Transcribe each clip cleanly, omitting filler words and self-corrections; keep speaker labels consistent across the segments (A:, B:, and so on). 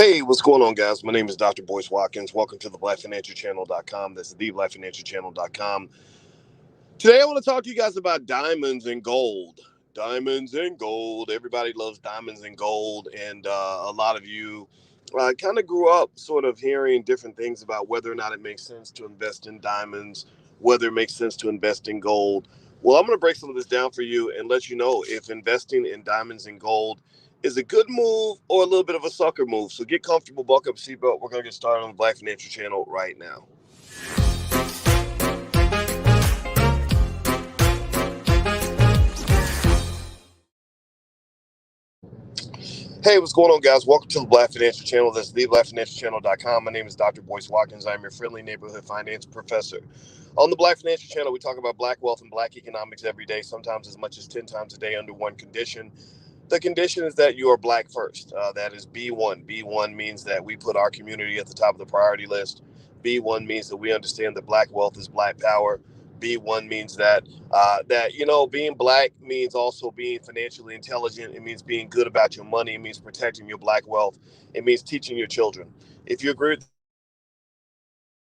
A: Hey, what's going on, guys? My name is Dr. Boyce Watkins. Welcome to the blackfinancialchannel.com. That's theblackfinancialchannel.com. Today, I want to talk to you guys about diamonds and gold. Diamonds and gold. Everybody loves diamonds and gold. And a lot of you kind of grew up sort of hearing different things about whether or not it makes sense to invest in diamonds, whether it makes sense to invest in gold. Well, I'm going to break some of this down for you and let you know if investing in diamonds and gold is a good move or a little bit of a sucker move. So get comfortable, buckle up, seatbelt. We're going to get started on the Black Financial Channel right now. Hey, what's going on, guys? Welcome to the Black Financial Channel. That's theblackfinancialchannel.com. My name is Dr. Boyce Watkins. I'm your friendly neighborhood finance professor. On the Black Financial Channel, we talk about black wealth and black economics every day, sometimes as much as 10 times a day under one condition. The condition is that you are black first. That is B1. B1 means that we put our community at the top of the priority list. B1 means that we understand that black wealth is black power. B1 means that being black means also being financially intelligent. It means being good about your money. It means protecting your black wealth. It means teaching your children. If you agree with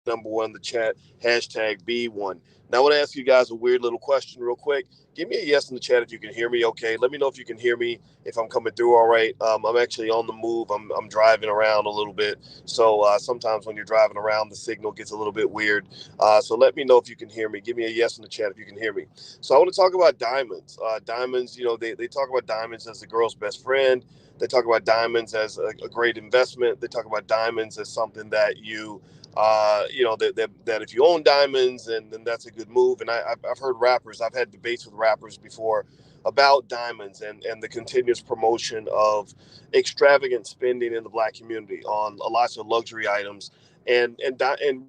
A: number one in the chat, hashtag B1. Now, I want to ask you guys a weird little question real quick. Give me a yes in the chat if you can hear me okay. Let me know if you can hear me, if I'm coming through all right. I'm actually on the move. I'm driving around a little bit. So sometimes when you're driving around, the signal gets a little bit weird. So let me know if you can hear me. Give me a yes in the chat if you can hear me. So I want to talk about diamonds. Diamonds, they talk about diamonds as the girl's best friend. They talk about diamonds as a great investment. They talk about diamonds as something that that if you own diamonds, and then that's a good move. And I've heard rappers, I've had debates with rappers before about diamonds and the continuous promotion of extravagant spending in the black community on lots of luxury items. And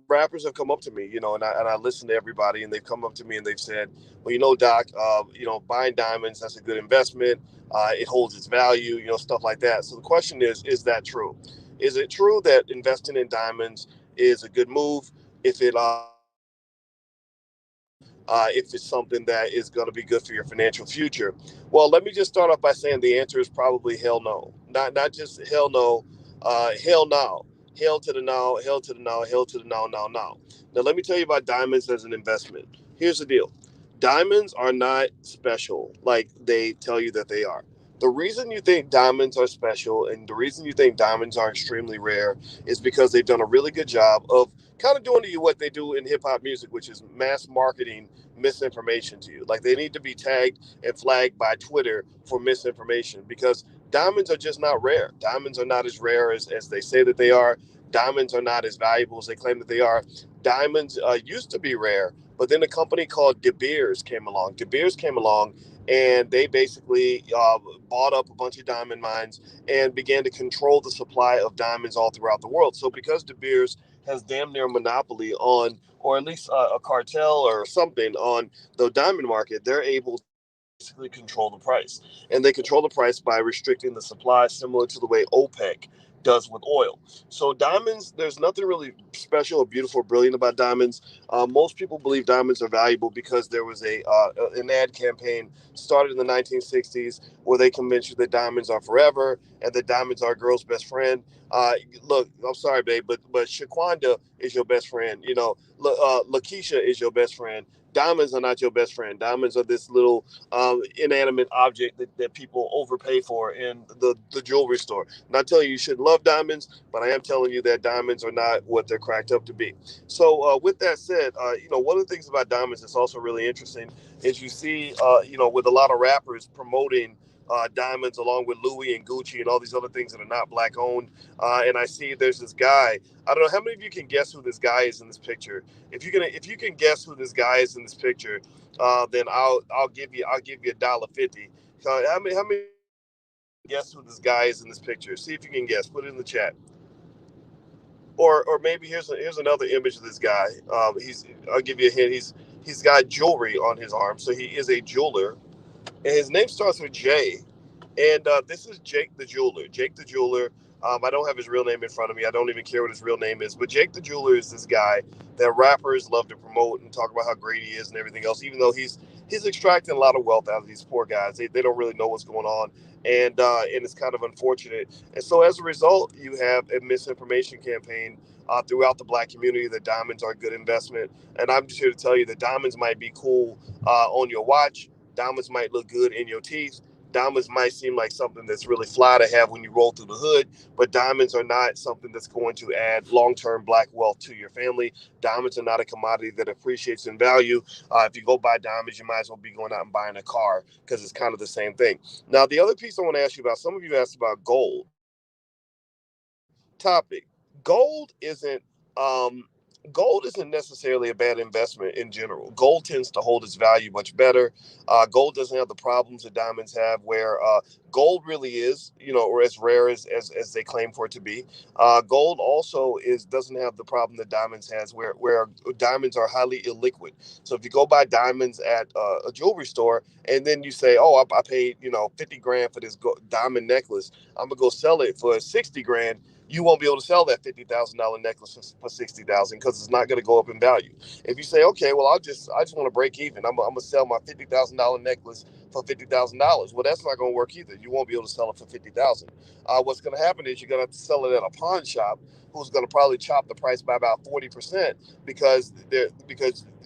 A: rappers have come up to me, and I listen to everybody, and they've come up to me and they've said, well, Doc, buying diamonds, that's a good investment. It holds its value, stuff like that. So the question is that true? Is it true that investing in diamonds is a good move if it's something that is going to be good for your financial future? Well, let me just start off by saying the answer is probably hell no. Not just hell no, hell no. Hell to the no, hell to the no, hell to the no, no, no. Now, let me tell you about diamonds as an investment. Here's the deal. Diamonds are not special like they tell you that they are. The reason you think diamonds are special and the reason you think diamonds are extremely rare is because they've done a really good job of kind of doing to you what they do in hip hop music, which is mass marketing misinformation to you. Like, they need to be tagged and flagged by Twitter for misinformation because diamonds are just not rare. Diamonds are not as rare as they say that they are. Diamonds are not as valuable as they claim that they are. Diamonds used to be rare, but then a company called De Beers came along. De Beers came along and they basically bought up a bunch of diamond mines and began to control the supply of diamonds all throughout the world. So because De Beers has damn near a monopoly on, or at least a cartel or something on the diamond market, they're able to basically control the price. And they control the price by restricting the supply, similar to the way OPEC does with oil. So diamonds, there's nothing really special or beautiful or brilliant about diamonds. Most people believe diamonds are valuable because there was an ad campaign started in the 1960s where they convinced you that diamonds are forever and that diamonds are a girl's best friend. Look, I'm sorry, babe, but Shaquanda is your best friend. Lakeisha is your best friend. Diamonds are not your best friend. Diamonds are this little inanimate object that people overpay for in the jewelry store. Not telling you shouldn't love diamonds, but I am telling you that diamonds are not what they're cracked up to be. So with that said, one of the things about diamonds that's also really interesting is you see, with a lot of rappers promoting diamonds along with Louis and Gucci and all these other things that are not black owned. And I see there's this guy. I don't know how many of you can guess who this guy is in this picture. If you can guess who this guy is in this picture, then I'll give you $1.50. How many guess who this guy is in this picture? See if you can guess. Put it in the chat. Or maybe here's another image of this guy. I'll give you a hint. He's got jewelry on his arm, so he is a jeweler, and his name starts with J. And this is Jake the Jeweler. Jake the Jeweler. I don't have his real name in front of me. I don't even care what his real name is. But Jake the Jeweler is this guy that rappers love to promote and talk about how great he is and everything else, even though he's extracting a lot of wealth out of these poor guys. They don't really know what's going on. and it's kind of unfortunate. And so as a result, you have a misinformation campaign throughout the black community that diamonds are a good investment. And I'm just here to tell you that diamonds might be cool on your watch. Diamonds might look good in your teeth. Diamonds might seem like something that's really fly to have when you roll through the hood, but diamonds are not something that's going to add long-term black wealth to your family. Diamonds are not a commodity that appreciates in value. If you go buy diamonds, you might as well be going out and buying a car because it's kind of the same thing. Now, the other piece I want to ask you about, some of you asked about gold topic. Gold isn't um, gold isn't necessarily a bad investment in general. Gold tends to hold its value much better. Gold doesn't have the problems that diamonds have, where gold really is, or as rare as they claim for it to be. Gold also is doesn't have the problem that diamonds has, where diamonds are highly illiquid. So if you go buy diamonds at a jewelry store and then you say, "Oh, I paid 50 grand for this diamond necklace. I'm gonna go sell it for 60 grand." You won't be able to sell that $50,000 necklace for 60,000 because it's not going to go up in value. If you say, okay, well, I just want to break even. I'm gonna sell my $50,000 necklace for $50,000. Well, that's not going to work either. You won't be able to sell it for 50,000. What's going to happen is you're going to have to sell it at a pawn shop, who's going to probably chop the price by about 40% because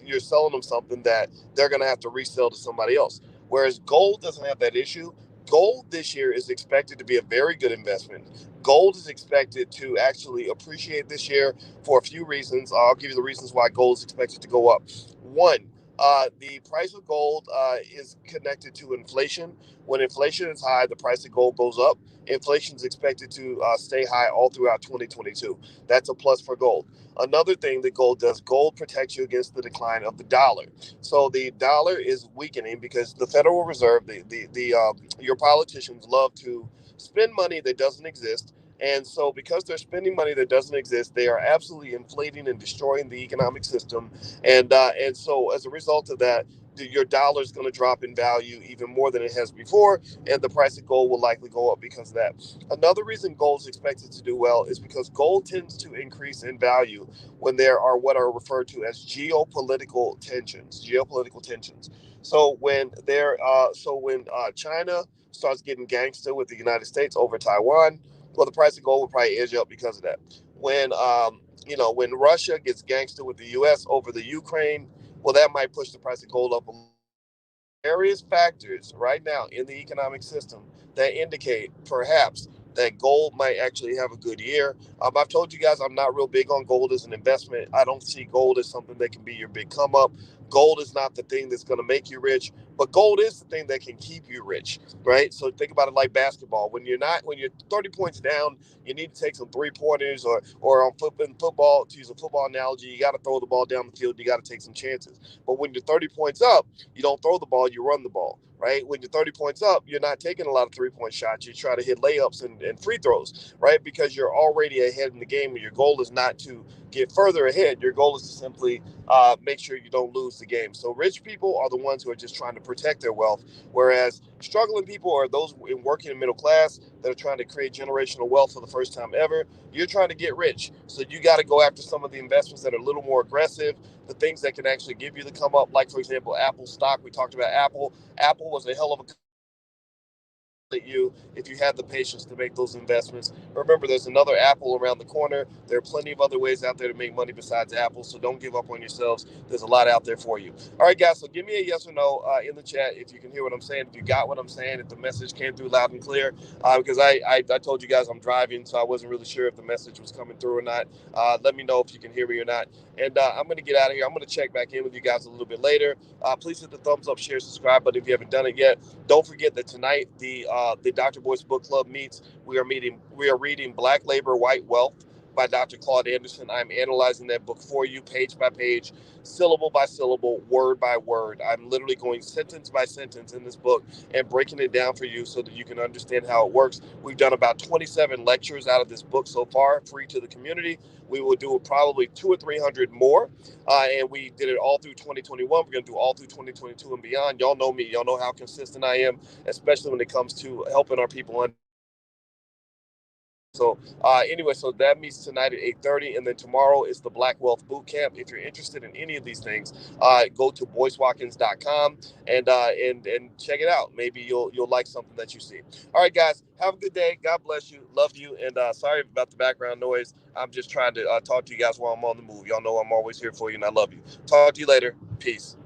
A: you're selling them something that they're going to have to resell to somebody else. Whereas gold doesn't have that issue. Gold this year is expected to be a very good investment. Gold is expected to actually appreciate this year for a few reasons. I'll give you the reasons why gold is expected to go up. One, the price of gold is connected to inflation. When inflation is high, the price of gold goes up. Inflation is expected to stay high all throughout 2022. That's a plus for gold. Another thing that gold does, gold protects you against the decline of the dollar. So the dollar is weakening because the Federal Reserve, your politicians love to spend money that doesn't exist. And so, because they're spending money that doesn't exist, they are absolutely inflating and destroying the economic system. And so, as a result of that, your dollar is going to drop in value even more than it has before, and the price of gold will likely go up because of that. Another reason gold is expected to do well is because gold tends to increase in value when there are what are referred to as geopolitical tensions. Geopolitical tensions. So when China starts getting gangster with the United States over Taiwan, well, the price of gold will probably edge up because of that. When Russia gets gangster with the U.S. over the Ukraine, well, that might push the price of gold up a little. Various factors right now in the economic system that indicate perhaps that gold might actually have a good year. I've told you guys I'm not real big on gold as an investment. I don't see gold as something that can be your big come up. Gold is not the thing that's going to make you rich, but gold is the thing that can keep you rich, right? So think about it like basketball. When you're 30 points down, you need to take some 3 pointers, or in football, to use a football analogy, you got to throw the ball down the field. You got to take some chances. But when you're 30 points up, you don't throw the ball, you run the ball, right? When you're 30 points up, you're not taking a lot of 3 point shots. You try to hit layups and free throws, right? Because you're already ahead in the game, and your goal is not to get further ahead. Your goal is to simply make sure you don't lose the game. So rich people are the ones who are just trying to protect their wealth, whereas struggling people are those in working and middle class that are trying to create generational wealth for the first time ever. You're trying to get rich, so you got to go after some of the investments that are a little more aggressive, the things that can actually give you the come up, like for example, Apple stock. We talked about Apple. Apple was a hell of a you if you had the patience to make those investments. Remember, there's another Apple around the corner. There are plenty of other ways out there to make money besides Apple, so don't give up on yourselves. There's a lot out there for you. All right, guys, so give me a yes or no in the chat if you can hear what I'm saying, if you got what I'm saying, if the message came through loud and clear, because I told you guys I'm driving, so I wasn't really sure if the message was coming through or not. Let me know if you can hear me or not. And I'm going to get out of here. I'm going to check back in with you guys a little bit later. Please hit the thumbs up, share, subscribe button if you haven't done it yet. Don't forget that tonight the Dr. Boyce Book Club meets. We are reading Black Labor, White Wealth by Dr. Claude Anderson. I'm analyzing that book for you, page by page, syllable by syllable, word by word. I'm literally going sentence by sentence in this book and breaking it down for you so that you can understand how it works. We've done about 27 lectures out of this book so far, free to the community. We will do probably 200 or 300 more, and we did it all through 2021. We're going to do all through 2022 and beyond. Y'all know me. Y'all know how consistent I am, especially when it comes to helping our people So anyway, so that meets tonight at 8:30, and then tomorrow is the Black Wealth Boot Camp. If you're interested in any of these things, go to boycewatkins.com and check it out. Maybe you'll like something that you see. All right, guys, have a good day. God bless you. Love you. And sorry about the background noise. I'm just trying to talk to you guys while I'm on the move. Y'all know I'm always here for you, and I love you. Talk to you later. Peace.